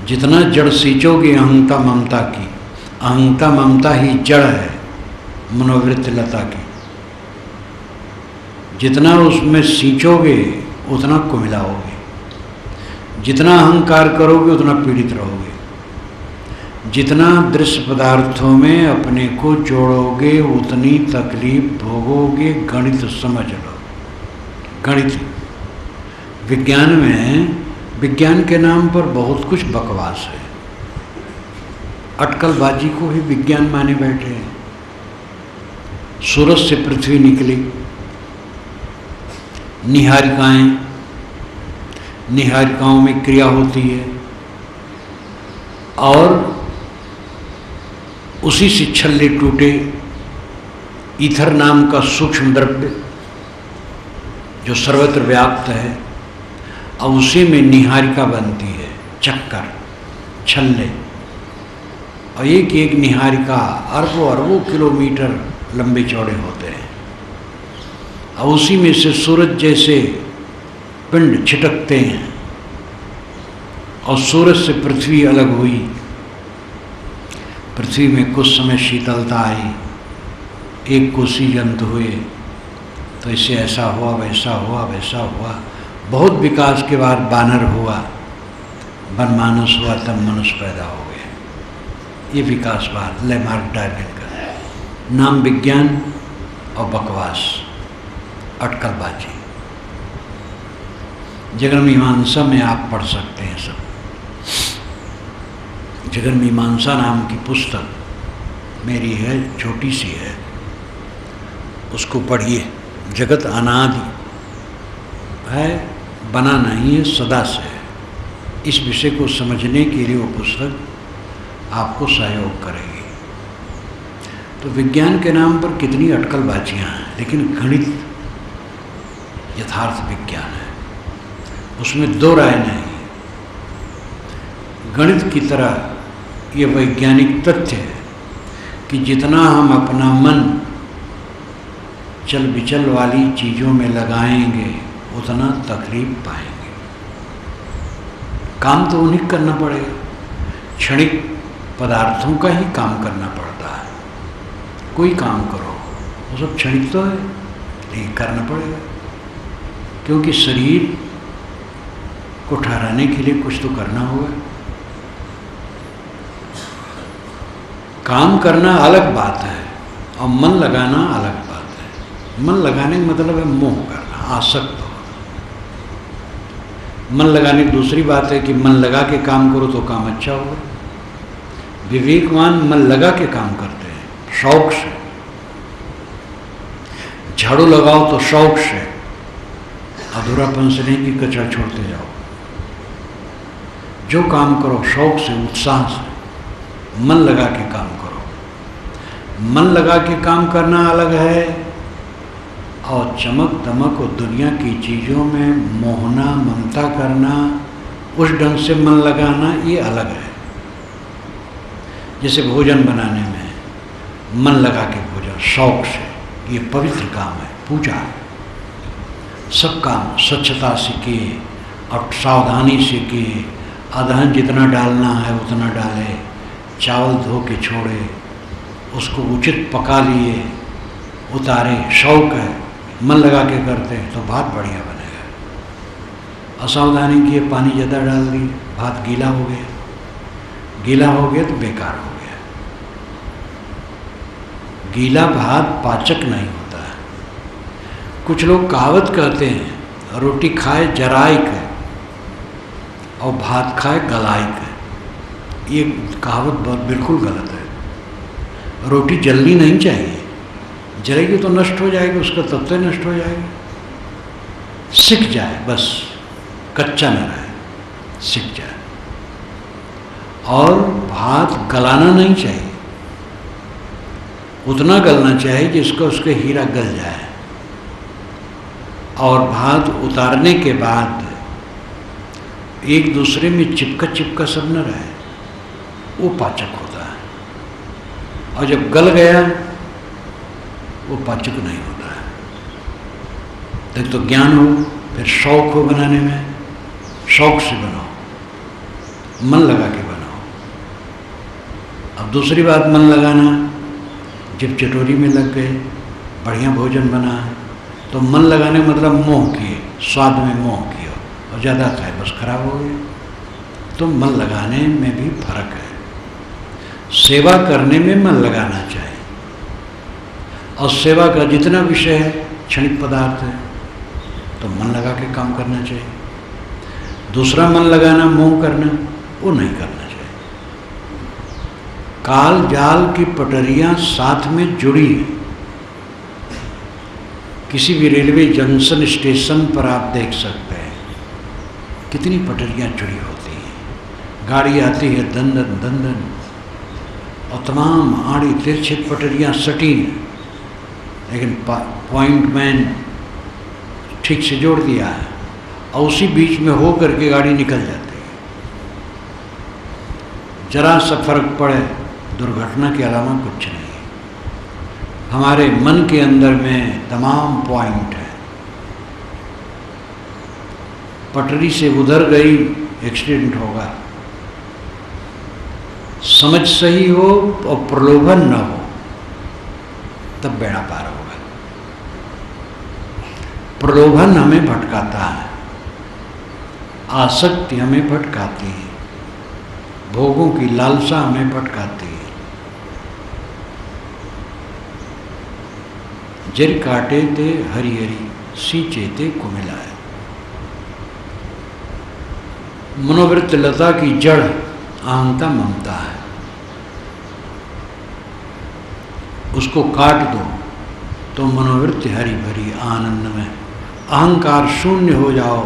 जितना जड़ सींचोगे अहंता ममता की, अहंता ममता ही जड़ है मनोवृत्ति लता की। जितना उसमें सींचोगे उतना कुमिलाओगे, जितना अहंकार करोगे उतना पीड़ित रहोगे, जितना दृश्य पदार्थों में अपने को जोड़ोगे उतनी तकलीफ भोगोगे। गणित समझ लो, गणित। विज्ञान में, विज्ञान के नाम पर बहुत कुछ बकवास है। अटकलबाजी को भी विज्ञान माने बैठे हैं। सूरज से पृथ्वी निकली, निहारिकाएं, निहारिकाओं में क्रिया होती है और उसी से छल्ले टूटे ईथर नाम का सूक्ष्म द्रव्य जो सर्वत्र व्याप्त है, और उसी में निहारिका बनती है, चक्कर, छल्ले। और एक एक निहारिका अरबों अरबों किलोमीटर लंबे चौड़े होते हैं, और उसी में से सूरज जैसे पिंड छिटकते हैं। और सूरज से पृथ्वी अलग हुई, पृथ्वी में कुछ समय शीतलता आई, एक कोसी जंतु हुए, तो इससे ऐसा हुआ, वैसा हुआ, वैसा हुआ। बहुत विकास के बाद बानर हुआ, बनमानुष हुआ, तब मनुष्य पैदा हो गया। ये विकासवाद लेमार्क डार्विन का नाम। विज्ञान और बकवास, अटकलबाजी। जगन मीमांसा में आप पढ़ सकते हैं सब। जगन मीमांसा नाम की पुस्तक मेरी है, छोटी सी है, उसको पढ़िए। जगत अनादि है, बना नहीं है, सदा से है। इस विषय को समझने के लिए वो पुस्तक आपको सहयोग करेगी। तो विज्ञान के नाम पर कितनी अटकलबाजियाँ हैं, लेकिन गणित यथार्थ विज्ञान है, उसमें दो राय नहीं। गणित की तरह ये वैज्ञानिक तथ्य है कि जितना हम अपना मन चल विचल वाली चीज़ों में लगाएंगे उतना तकलीफ पाएंगे। काम तो उन्हीं करना पड़ेगा, क्षणिक पदार्थों का ही काम करना पड़ता है। कोई काम करो वो सब क्षणिक तो है, लेकिन करना पड़ेगा, क्योंकि शरीर को ठहराने के लिए कुछ तो करना होगा। काम करना अलग बात है और मन लगाना अलग बात है। मन लगाने का मतलब है मोह करना, आसक्त होना। मन लगाने की दूसरी बात है कि मन लगा के काम करो तो काम अच्छा होगा। विवेकवान मन लगा के काम करते हैं, शौक से। झाड़ू लगाओ तो शौक से, अधूरापन से नहीं कि कचरा छोड़ते जाओ। जो काम करो शौक से, उत्साह से, मन लगा के काम करो। मन लगा के काम करना अलग है और चमक दमक और दुनिया की चीज़ों में मोहना ममता करना, उस ढंग से मन लगाना, ये अलग है। जैसे भोजन बनाने में मन लगा के भोजन शौक से, ये पवित्र काम है, पूजा है। सब काम स्वच्छता से किए और सावधानी से किए। अदहन जितना डालना है उतना डाले, चावल धो के छोड़े, उसको उचित पका लिए, उतारे, शौक है, मन लगा के करते हैं तो भात बढ़िया बनेगा। असावधानी किए, पानी ज़्यादा डाल दिए, भात गीला हो गया। गीला हो गया तो बेकार हो गया। गीला भात पाचक नहीं होता है। कुछ लोग कहावत कहते हैं, रोटी खाए जराई के और भात खाए गलाई के। ये कहावत बहुत बिल्कुल गलत है। रोटी जलनी नहीं चाहिए, जलेगी तो नष्ट हो जाएगी, उसका तत्व नष्ट हो जाएगा। सिक जाए बस, कच्चा न रहे, सिक जाए। और भात गलाना नहीं चाहिए, उतना गलना चाहिए जिसको उसके हीरा गल जाए। और भात उतारने के बाद एक दूसरे में चिपका सब न रहे, वो पाचक होता है। और जब गल गया वो पाचक नहीं होता है। तब तो ज्ञान हो, फिर शौक हो बनाने में, शौक से बनाओ, मन लगा के बनाओ। अब दूसरी बात मन लगाना, जब चटोरी में लग गए, बढ़िया भोजन बना है तो मन लगाने मतलब मोह किए, स्वाद में मोह किया और ज़्यादा खाए बस खराब हो गया। तो मन लगाने में भी फर्क है। सेवा करने में मन लगाना चाहिए और सेवा का जितना विषय है क्षणिक पदार्थ है तो मन लगा के काम करना चाहिए। दूसरा मन लगाना, मोह करना, वो नहीं करना चाहिए। काल जाल की पटरियां साथ में जुड़ी हैं। किसी भी रेलवे जंक्शन स्टेशन पर आप देख सकते हैं कितनी पटरियां जुड़ी होती हैं। गाड़ी आती है दंदन दंदन और तमाम आड़ी तिरछी पटरियां सटी हैं, लेकिन पॉइंट मैन ठीक से जोड़ दिया है और उसी बीच में हो करके गाड़ी निकल जाती है। जरा सा फर्क पड़े, दुर्घटना के अलावा कुछ नहीं। हमारे मन के अंदर में तमाम पॉइंट है। पटरी से उधर गई, एक्सीडेंट होगा। समझ सही हो और प्रलोभन न हो तब बेड़ा पार होगा। प्रलोभन हमें भटकाता है, आसक्ति हमें भटकाती है, भोगों की लालसा हमें भटकाती है। जर काटे ते हरि हरि सींचे ते कुमिलाए। मनोवृत्त लता की जड़ अहंता ममता है। उसको काट दो तो मनोवृत्ति हरी भरी आनंद में, अहंकार शून्य हो जाओ,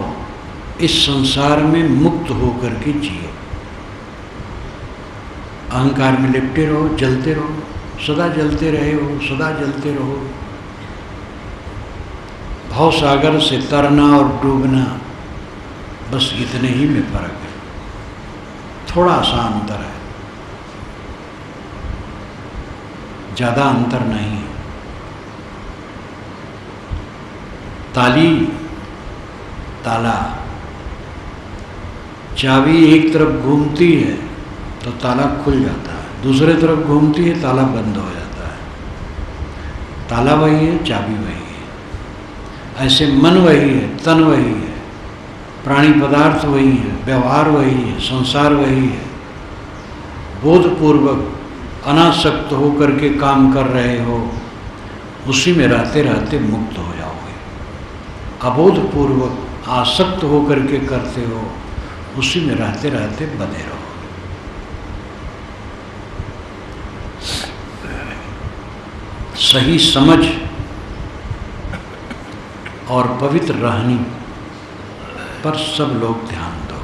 इस संसार में मुक्त होकर के जियो। अहंकार में लिपटे रहो, जलते रहो, सदा जलते रहे हो, सदा जलते रहो। भव सागर से तरना और डूबना, बस इतने ही में फर्क है। थोड़ा सा अंतर है, ज़्यादा अंतर नहीं है। ताली, ताला, चाबी एक तरफ घूमती है तो ताला खुल जाता है, दूसरे तरफ घूमती है ताला बंद हो जाता है। ताला वही है, चाबी वही है। ऐसे मन वही है, तन वही है, प्राणी पदार्थ वही है, व्यवहार वही है, संसार वही है। बोधपूर्वक अनासक्त होकर के काम कर रहे हो, उसी में रहते रहते मुक्त हो जाओगे। अबोधपूर्वक आसक्त होकर के करते हो, उसी में रहते रहते बने रहो। सही समझ और पवित्र रहनी पर सब लोग ध्यान दो।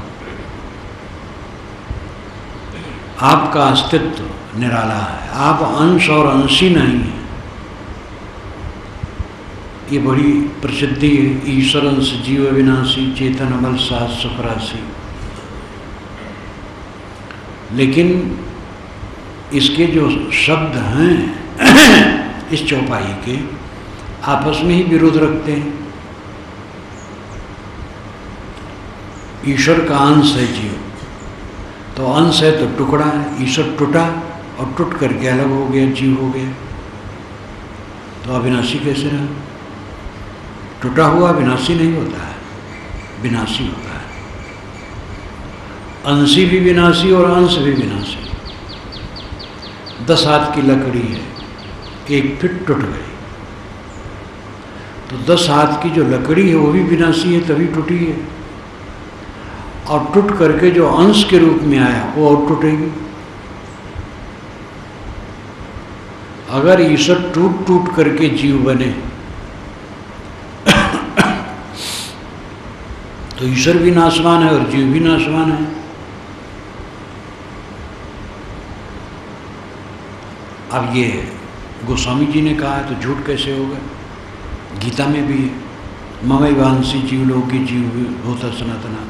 आपका अस्तित्व निराला है, आप अंश और अंशी नहीं है। ये बड़ी प्रसिद्धि है, ईश्वर अंश जीव विनाशी, चेतन अमल साथ सुख राशि। लेकिन इसके जो शब्द हैं इस चौपाई के, आपस में ही विरोध रखते हैं। ईश्वर का अंश है जीव, तो अंश है तो टुकड़ा है। ईश्वर टूटा और टूट करके अलग हो गया, जीव हो गया, तो अविनाशी कैसे रहा? टूटा हुआ विनाशी नहीं होता है, विनाशी होता है। अंशी भी विनाशी और अंश भी विनाशी। 10 हाथ की लकड़ी है, 1 फीट टूट गई, तो 10 हाथ की जो लकड़ी है वो भी विनाशी है, तभी टूटी है। और टूट करके जो अंश के रूप में आया वो और टूटेगी। अगर ईश्वर टूट टूट करके जीव बने तो ईश्वर भी नाशवान है और जीव भी नाशवान है। अब ये गोस्वामी जी ने कहा है तो झूठ कैसे होगा? गीता में भी है, ममैवांसी जीवलोके जीवभूतः सनातना,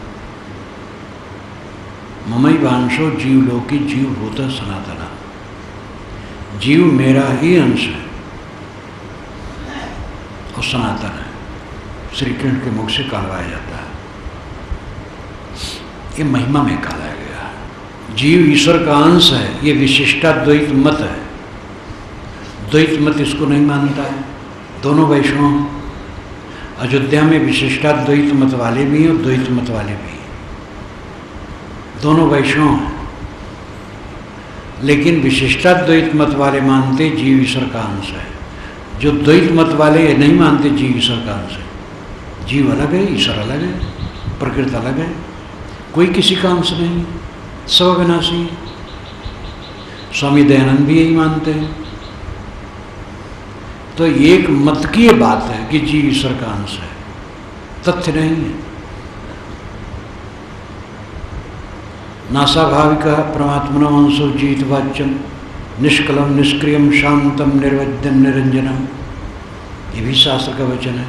ममैवांशो जीवलोके जीवभूतः सनातना। जीव मेरा ही अंश है और सनातन है। श्री कृष्ण के मुख से कहलवाया जाता है, ये महिमा में कहा गया है। जीव ईश्वर का अंश है, ये विशिष्टाद्वैत मत है। द्वैत मत इसको नहीं मानता है। दोनों वैष्णव, अयोध्या में विशिष्टाद्वैत मत वाले भी हैं और द्वैत मत वाले भी हैं, दोनों वैष्णव हैं। लेकिन विशिष्टाद्वैत मत वाले मानते जीव ईश्वर का अंश है। जो द्वैत मत वाले नहीं मानते जीव ईश्वर का अंश है। जीव अलग है, ईश्वर अलग है, प्रकृति अलग है, कोई किसी का अंश नहीं, सब अविनाशी है। स्वामी दयानंद भी यही मानते हैं। तो एक मत की ये बात है कि जीव ईश्वर का अंश है, तथ्य नहीं है। नासाभाविक परमात्मनो अंशो जीत वाच्यम निष्कलम निष्क्रियम शांतम निर्वध्यम निरंजनम, ये भी शास्त्र का वचन है।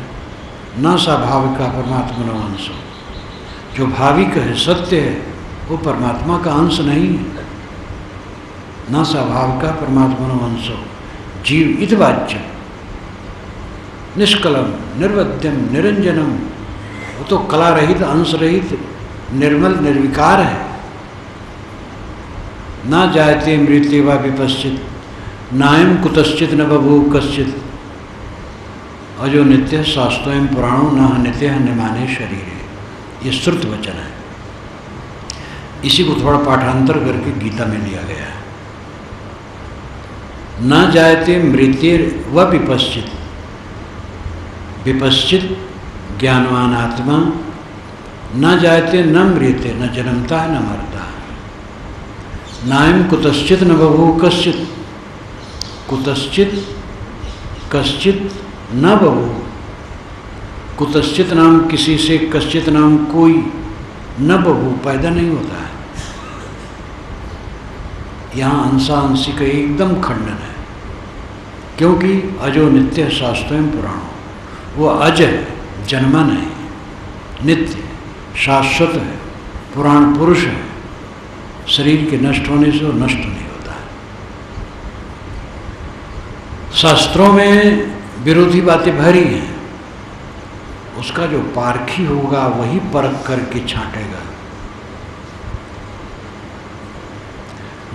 नासाभाविक परमात्मनो अंशो, जो भाविक है, सत्य है, वो परमात्मा का अंश नहीं है। नासाभाविक परमात्मनो अंशो जीव इत वाच्यम निष्कलम निर्वध्यम निरंजनम, वो तो कला रहित, अंश रहित, निर्मल निर्विकार है। ना जायते मृत्य वा विपश्चित, नायम कुतश्चित न बभूव कश्चित, अजो नित्य शास्त्रोयम पुराणो न नित्य निमाने शरीरे। ये श्रुत वचन है। इसी को थोड़ा पाठांतर करके गीता में लिया गया है। न जायते मृत्य व विपश्चित, विपश्चित ज्ञानवान आत्मा, न जायते न मृत्य, न जन्मता न मरता। नायम कुतश्चित न बभूव कश्चित, कुतश्चित कश्चित न बभूव। कुतश्चित नाम किसी से, कश्चित नाम कोई, न बभूव पैदा नहीं होता है। यहाँ अंशांशी का एकदम खंडन है, क्योंकि अजो नित्य शास्त्रों पुराणों, वो अज है, जन्मा नहीं, नित्य शाश्वत है, पुराण पुरुष है। शरीर के नष्ट होने से वो नष्ट नहीं होता है। शास्त्रों में विरोधी बातें भरी हैं, उसका जो पारखी होगा वही परख करके छांटेगा।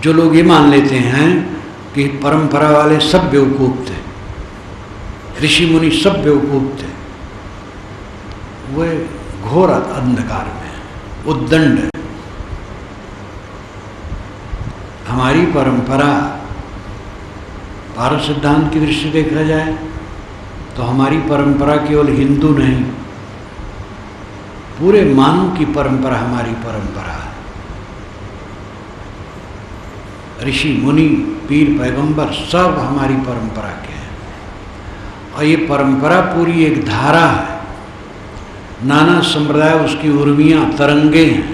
जो लोग ये मान लेते हैं कि परंपरा वाले सब बेवकूफ थे, ऋषि मुनि सब बेवकूफ थे, वे घोर अंधकार में, उद्दंड है। हमारी परंपरा भारत सिद्धांत की दृष्टि देखा जाए तो हमारी परंपरा केवल हिंदू नहीं, पूरे मानव की परंपरा हमारी परंपरा है। ऋषि मुनि पीर पैगंबर सब हमारी परंपरा के हैं, और ये परंपरा पूरी एक धारा है। नाना संप्रदाय उसकी उर्मियाँ तरंगे हैं,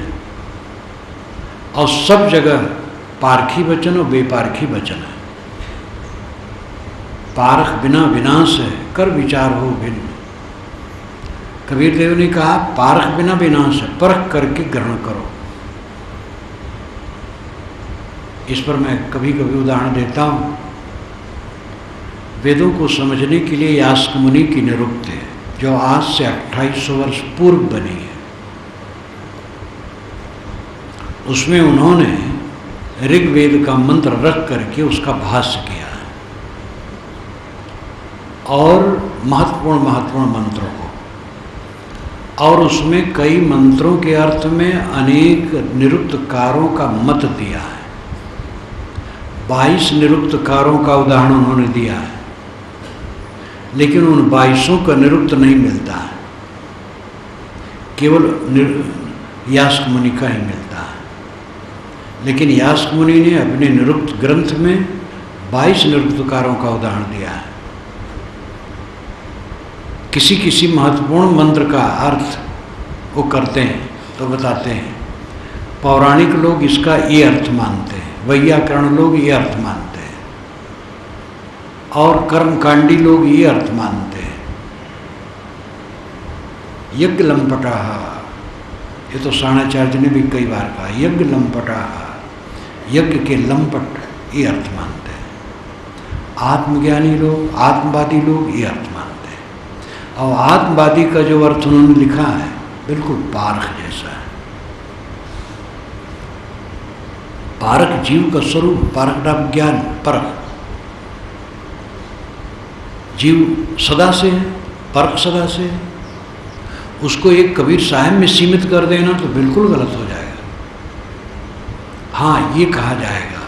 और सब जगह पारखी वचन और बेपारखी वचन है। पारख बिना विनाश है, कर विचार हो भिन्न। कबीर देव ने कहा पारख बिना विनाश है, परख करके ग्रहण करो। इस पर मैं कभी कभी उदाहरण देता हूँ। वेदों को समझने के लिए यास्क मुनि की निरुक्त है, जो आज से 2800 वर्ष पूर्व बनी है। उसमें उन्होंने ऋग्वेद का मंत्र रख करके उसका भाष्य किया है, और महत्वपूर्ण मंत्रों को, और उसमें कई मंत्रों के अर्थ में अनेक निरुक्तकारों का मत दिया है। 22 निरुक्तकारों का उदाहरण उन्होंने दिया है, लेकिन उन 22 का निरुक्त नहीं मिलता है, केवल यास्क मुनि का ही मिलता है। लेकिन यास्क मुनि ने अपने निरुक्त ग्रंथ में 22 निरुक्तकारों का उदाहरण दिया है। किसी किसी महत्वपूर्ण मंत्र का अर्थ वो करते हैं तो बताते हैं। पौराणिक लोग इसका ये अर्थ मानते हैं, वैयाकरण लोग ये अर्थ मानते हैं, और कर्मकांडी लोग ये अर्थ मानते हैं। यज्ञ लंपटा, ये तो साणाचार्य ने भी कई बार कहा, यज्ञ लंपटा, यज्ञ के लंपट ये अर्थ मानते हैं। आत्मज्ञानी लोग, आत्मवादी लोग ये अर्थ मानते हैं, और आत्मवादी का जो अर्थ उन्होंने लिखा है बिल्कुल पारख जैसा है। पारख जीव का स्वरूप, पारख नाम ज्ञान, परख। जीव सदा से है, परख सदा से है। उसको एक कबीर साहब में सीमित कर देना तो बिल्कुल गलत हो जाएगा। हाँ, ये कहा जाएगा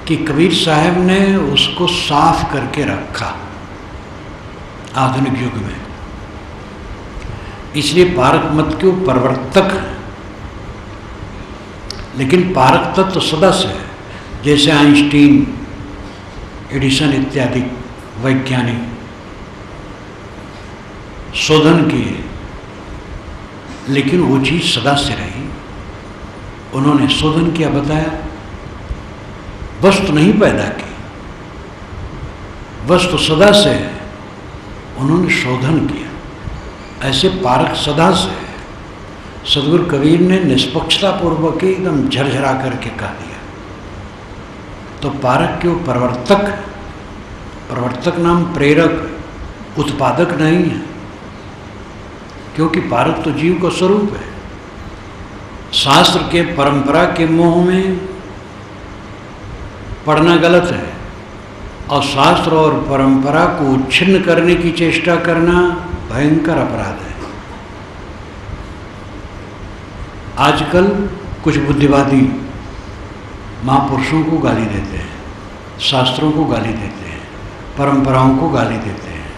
कि कबीर साहब ने उसको साफ करके रखा आधुनिक युग में, इसलिए पारक मत क्यों प्रवर्तक है, लेकिन पारक तत्व तो सदा से है। जैसे आइंस्टीन, एडिसन इत्यादि वैज्ञानिक शोधन किए, लेकिन वो चीज़ सदा से रही। उन्होंने शोधन किया, बताया, वस्तु नहीं पैदा की, वस्तु सदा से है, उन्होंने शोधन किया। ऐसे पारक सदा से है। सदगुरु कबीर ने निष्पक्षता पूर्वक एकदम झरझरा करके कह दिया। तो पारक क्यों प्रवर्तक? प्रवर्तक नाम प्रेरक, उत्पादक नहीं है, क्योंकि पारक तो जीव का स्वरूप है। शास्त्र के परंपरा के मोह में पढ़ना गलत है, और शास्त्र और परंपरा को छिन्न करने की चेष्टा करना भयंकर अपराध है। आजकल कुछ बुद्धिवादी महापुरुषों को गाली देते हैं, शास्त्रों को गाली देते हैं, परंपराओं को गाली देते हैं,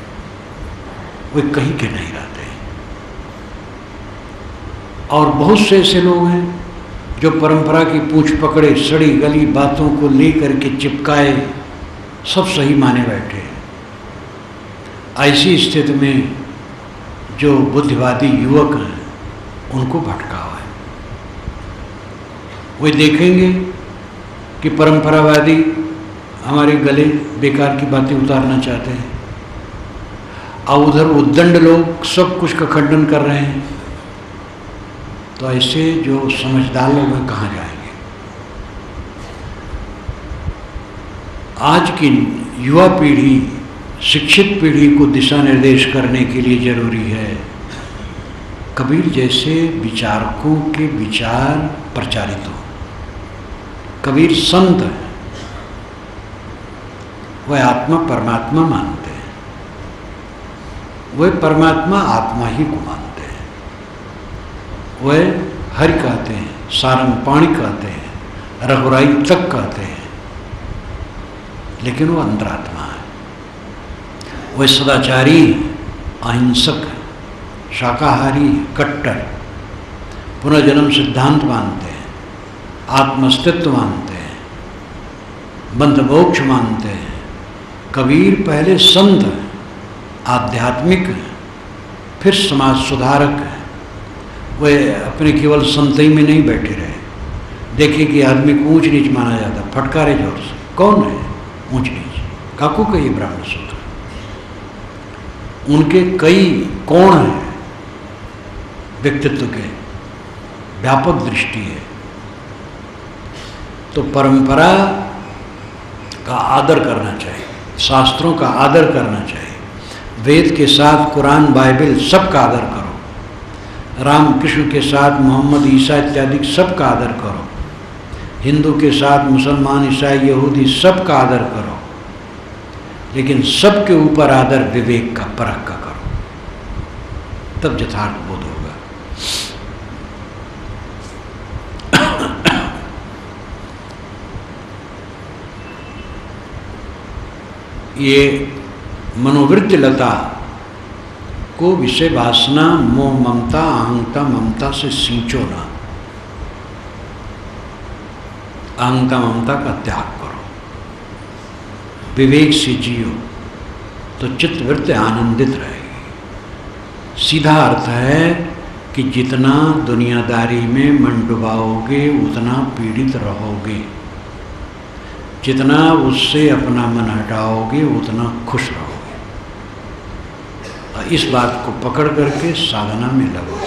वे कहीं के नहीं रहते। और बहुत से ऐसे लोग हैं जो परंपरा की पूंछ पकड़े सड़ी गली बातों को लेकर के चिपकाए सब सही माने बैठे हैं। ऐसी स्थिति में जो बुद्धिवादी युवक हैं उनको भटकाव है। वे देखेंगे कि परंपरावादी हमारे गले बेकार की बातें उतारना चाहते हैं, और उधर उद्दंड लोग सब कुछ का खंडन कर रहे हैं, तो ऐसे जो समझदार लोग हैं कहाँ जाएंगे? आज की युवा पीढ़ी, शिक्षित पीढ़ी को दिशा निर्देश करने के लिए जरूरी है कबीर जैसे विचारकों के विचार प्रचारित हो। कबीर संत है, वह आत्मा परमात्मा मानते हैं, वह परमात्मा आत्मा ही को मानते हैं। वह हरि कहते हैं, सारंग पाणी कहते हैं, रघुराई तक कहते हैं, लेकिन वो अंतरात्मा है। वह सदाचारी, अहिंसक, शाकाहारी, कट्टर, पुनर्जन्म सिद्धांत मानते हैं, आत्मस्तित्व मानते हैं, बंधमोक्ष मानते हैं। कबीर पहले संत, आध्यात्मिक, फिर समाज सुधारक। वे अपने केवल संतई में नहीं बैठे रहे। देखिए कि आदमी को ऊंच नीच माना जाता, फटकारे जोर से, कौन है ऊंच नीच? काकू का ये ब्राह्मण सूत्र। उनके कई कोण हैं व्यक्तित्व के, व्यापक दृष्टि है। तो परंपरा का आदर करना चाहिए, शास्त्रों का आदर करना चाहिए। वेद के साथ कुरान, बाइबल सबका आदर करो। राम कृष्ण के साथ मोहम्मद, ईसा इत्यादि सबका आदर करो। हिंदू के साथ मुसलमान, ईसाई, यहूदी सबका आदर करो, लेकिन सबके ऊपर आदर विवेक का, परख का करो, तब यथार्थ बोध होगा। ये मनोवृत्ति लता को विषय वासना, मोह, ममता, अहंता, ममता से सींचो ना। अहंता ममता का त्याग करो, विवेक से जियो, तो चित्तवृत्ति आनंदित रहेगी। सीधा अर्थ है कि जितना दुनियादारी में मन डुबाओगे उतना पीड़ित रहोगे, जितना उससे अपना मन हटाओगे उतना खुश रहोगे। इस बात को पकड़ करके साधना में लगो।